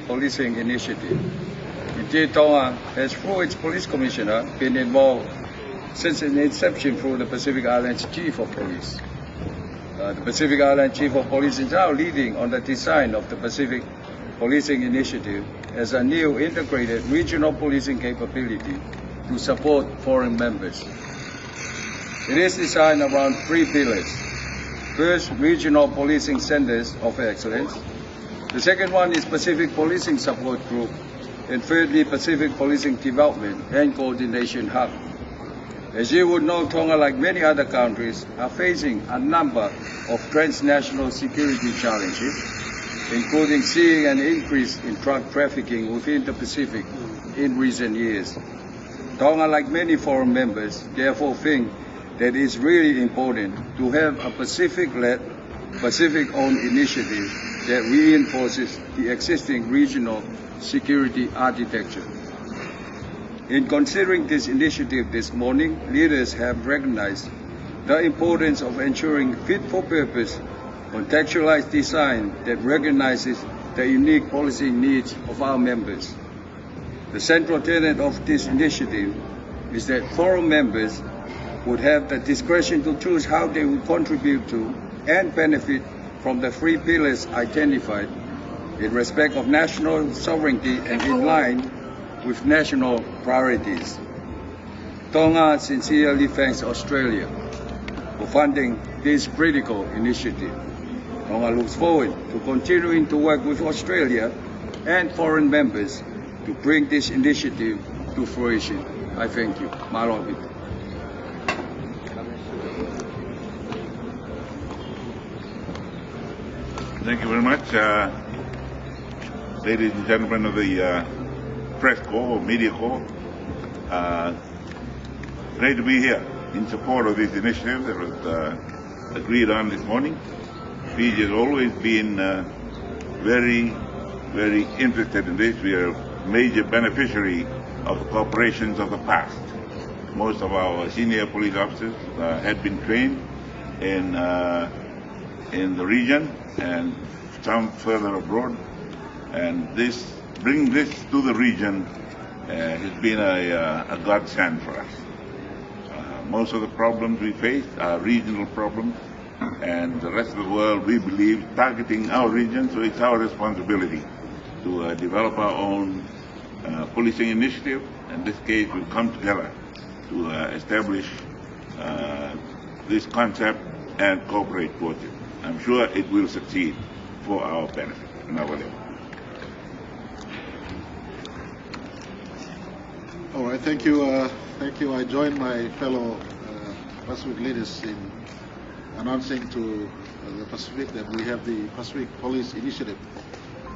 Policing initiative. Indeed, Tonga has, through its police commissioner, been involved since its inception through the Pacific Islands Chief of Police. The Pacific Island Chief of Police is now leading on the design of the Pacific Policing Initiative as a new integrated regional policing capability to support foreign members. It is designed around 3 pillars. First, regional policing centers of excellence. The second one is Pacific Policing Support Group. And thirdly, Pacific Policing Development and Coordination Hub. As you would know, Tonga, like many other countries, are facing a number of transnational security challenges, including seeing an increase in drug trafficking within the Pacific in recent years. Tonga, like many foreign members, therefore think that it's really important to have a Pacific-led, Pacific-owned initiative that reinforces the existing regional security architecture. In considering this initiative this morning, leaders have recognized the importance of ensuring fit-for-purpose, contextualized design that recognizes the unique policy needs of our members. The central tenet of this initiative is that foreign members would have the discretion to choose how they would contribute to and benefit from the 3 pillars identified in respect of national sovereignty and in line with national priorities. Tonga sincerely thanks Australia for funding this critical initiative. Tonga looks forward to continuing to work with Australia and foreign members to bring this initiative to fruition. I thank you. Mahalo. Thank you very much, ladies and gentlemen of the press corps or media corps. Great to be here in support of this initiative that was agreed on this morning. Fiji has always been very, very interested in this. We are a major beneficiary of the cooperations of the past. Most of our senior police officers had been trained in the region and some further abroad, and bringing this to the region has been a godsend for us. Most of the problems we face are regional problems, and the rest of the world, we believe, targeting our region, so it's our responsibility to develop our own policing initiative. In this case, we've come together to establish this concept and cooperate towards it. I'm sure it will succeed for our benefit and our level. All right, thank you. Thank you. I join my fellow Pacific leaders in announcing to the Pacific that we have the Pacific Police Initiative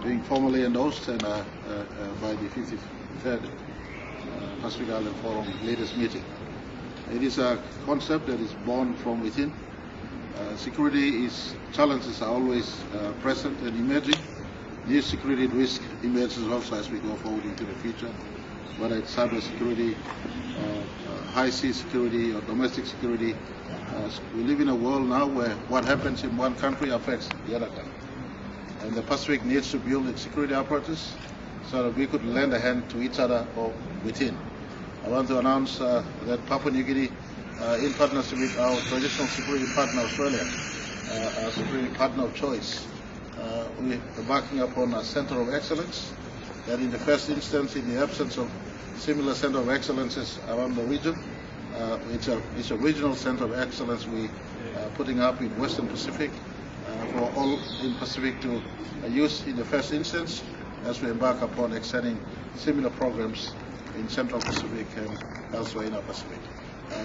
being formally endorsed and by the 53rd Pacific Island Forum Leaders Meeting. It is a concept that is born from within. Security challenges are always present and emerging. New security risk emerges also as we go forward into the future, whether it's cyber security, high sea security, or domestic security. We live in a world now where what happens in one country affects the other country. And the Pacific needs to build its security apparatus so that we could lend a hand to each other or within. I want to announce that Papua New Guinea, in partnership with our traditional security partner Australia, our security partner of choice, we are embarking upon a center of excellence that in the first instance, in the absence of similar center of excellences around the region, it's a regional center of excellence we are putting up in Western Pacific for all in Pacific to use in the first instance as we embark upon extending similar programs in Central Pacific and elsewhere in our Pacific.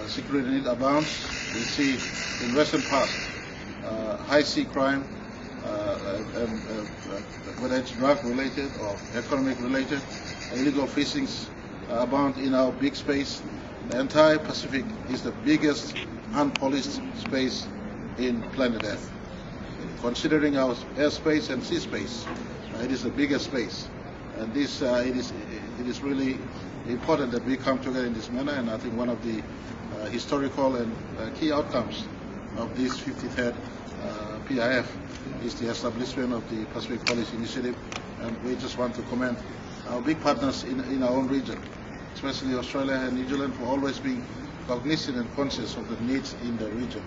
Security need abounds. We see in Western past high sea crime, whether it's drug related or economic related, illegal fishings abound in our big space. The entire Pacific is the biggest unpoliced space in planet Earth. Considering our airspace and sea space, it is the biggest space, and this it is really important that we come together in this manner. And I think one of the historical and key outcomes of this 53rd PIF is the establishment of the Pacific Policy Initiative And we just want to commend our big partners in our own region, especially Australia and New Zealand, for always being cognizant and conscious of the needs in the region.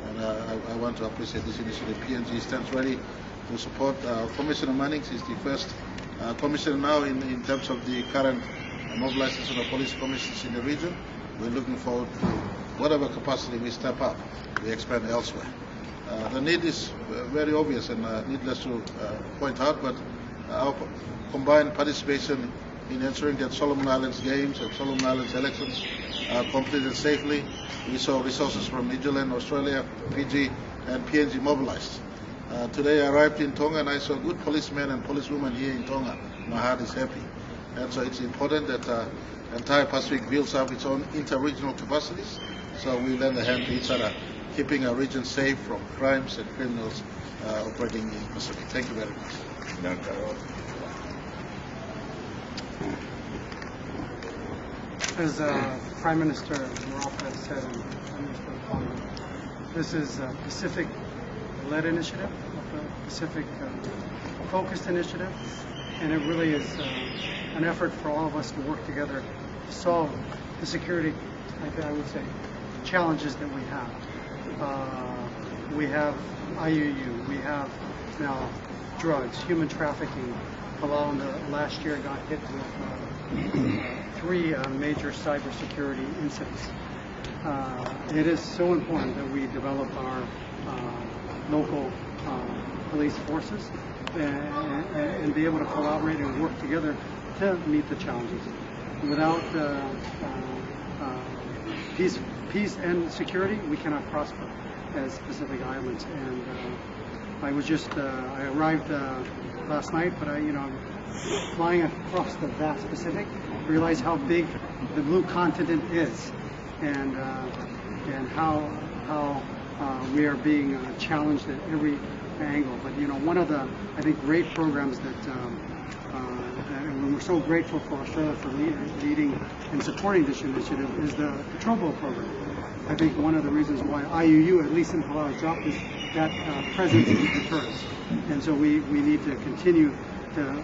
And I want to appreciate this initiative. PNG stands ready to support. Commissioner Mannings is the first commissioner now in terms of the current mobilization of police commissioners in the region. We're looking forward to whatever capacity we step up, we expand elsewhere. The need is very obvious and needless to point out, but our combined participation in ensuring that Solomon Islands Games and Solomon Islands elections are completed safely. We saw resources from New Zealand, Australia, Fiji and PNG mobilized. Today I arrived in Tonga and I saw good policemen and policewomen here in Tonga. My heart is happy. And so it's important that entire Pacific builds up its own inter-regional capacities, so we lend a hand to each other, keeping our region safe from crimes and criminals operating in the Pacific. Thank you very much. As Prime Minister Marape said, and Prime Minister Tonga, this is a Pacific-led initiative, a Pacific-focused initiative, and it really is an effort for all of us to work together to solve the security, I would say, challenges that we have. We have IUU, we have now drugs, human trafficking. Palau in the last year got hit with 3 major cybersecurity incidents. It is so important that we develop our local police forces and be able to collaborate and work together to meet the challenges. Without peace and security, we cannot prosper as Pacific Islands. And I arrived last night, but flying across the vast Pacific, realized how big the blue continent is, and how we are being challenged at every angle. But one of the, I think, great programs that and we're so grateful for Australia for leading and supporting this initiative is the Patrol program. I think one of the reasons why IUU, at least in Palau, has dropped is that presence in deterrence. And so we need to continue to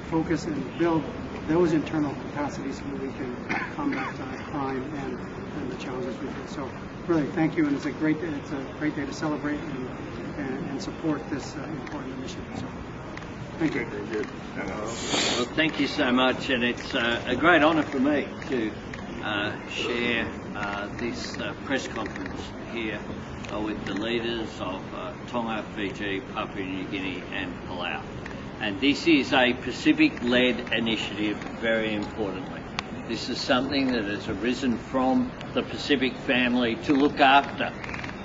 focus and build those internal capacities so that we can combat crime and the challenges we face. So really, thank you, and it's a great day to celebrate and support this important initiative. So thank you. Well, thank you so much, and it's a great honour for me to share this press conference here with the leaders of Tonga, Fiji, Papua New Guinea and Palau. And this is a Pacific-led initiative, very importantly. This is something that has arisen from the Pacific family to look after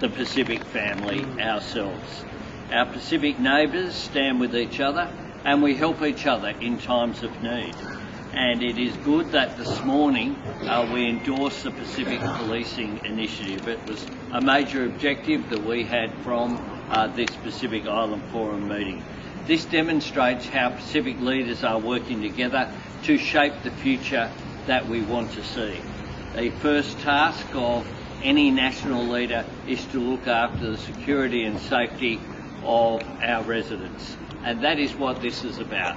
the Pacific family ourselves. Our Pacific neighbours stand with each other and we help each other in times of need. And it is good that this morning we endorsed the Pacific Policing Initiative. It was a major objective that we had from this Pacific Island Forum meeting. This demonstrates how Pacific leaders are working together to shape the future that we want to see. The first task of any national leader is to look after the security and safety of our residents. And that is what this is about.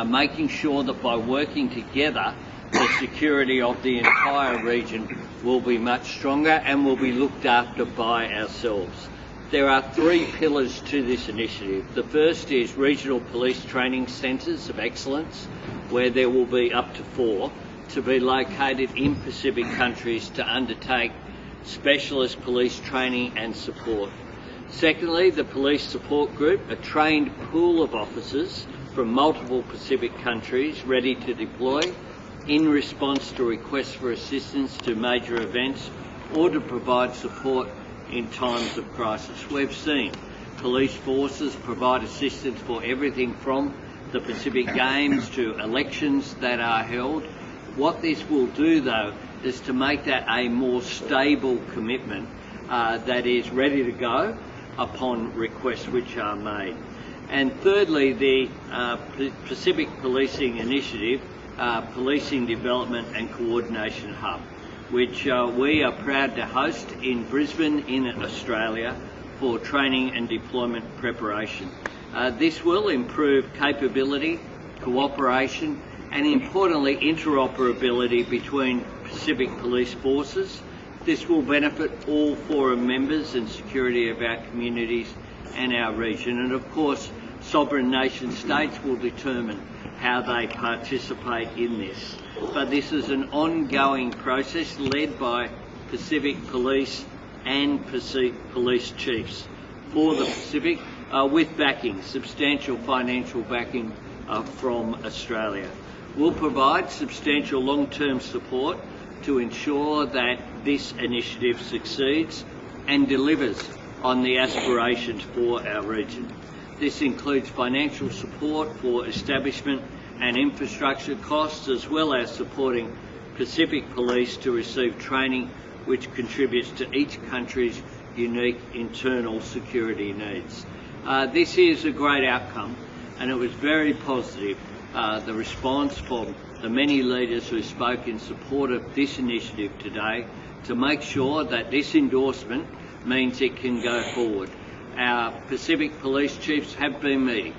Making sure that by working together, the security of the entire region will be much stronger and will be looked after by ourselves. There are 3 pillars to this initiative. The first is regional police training centres of excellence, where there will be up to 4 to be located in Pacific countries to undertake specialist police training and support. Secondly, the Police Support Group, a trained pool of officers from multiple Pacific countries ready to deploy in response to requests for assistance to major events or to provide support in times of crisis. We've seen police forces provide assistance for everything from the Pacific Games to elections that are held. What this will do, though, is to make that a more stable commitment that is ready to go upon requests which are made. And thirdly, the Pacific Policing Initiative, Policing Development and Coordination Hub, which we are proud to host in Brisbane in Australia for training and deployment preparation. This will improve capability, cooperation and importantly interoperability between Pacific Police forces. This will benefit all forum members and security of our communities and our region, and of course sovereign nation states will determine how they participate in this. But this is an ongoing process led by Pacific Police and Pacific Police Chiefs for the Pacific, with backing, substantial financial backing from Australia. We'll provide substantial long-term support to ensure that this initiative succeeds and delivers on the aspirations for our region. This includes financial support for establishment and infrastructure costs, as well as supporting Pacific Police to receive training which contributes to each country's unique internal security needs. This is a great outcome, and it was very positive, the response from the many leaders who spoke in support of this initiative today, to make sure that this endorsement means it can go forward. Our Pacific Police Chiefs have been meeting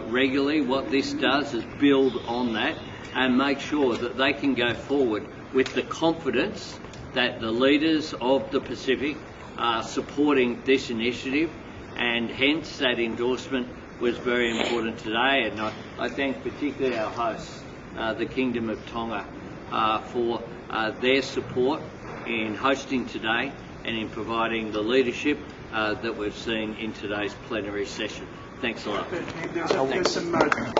regularly. What this does is build on that and make sure that they can go forward with the confidence that the leaders of the Pacific are supporting this initiative, and hence that endorsement was very important today. And I thank particularly our hosts, the Kingdom of Tonga, for their support in hosting today and in providing the leadership that we've seen in today's plenary session. Thanks a lot. Thanks.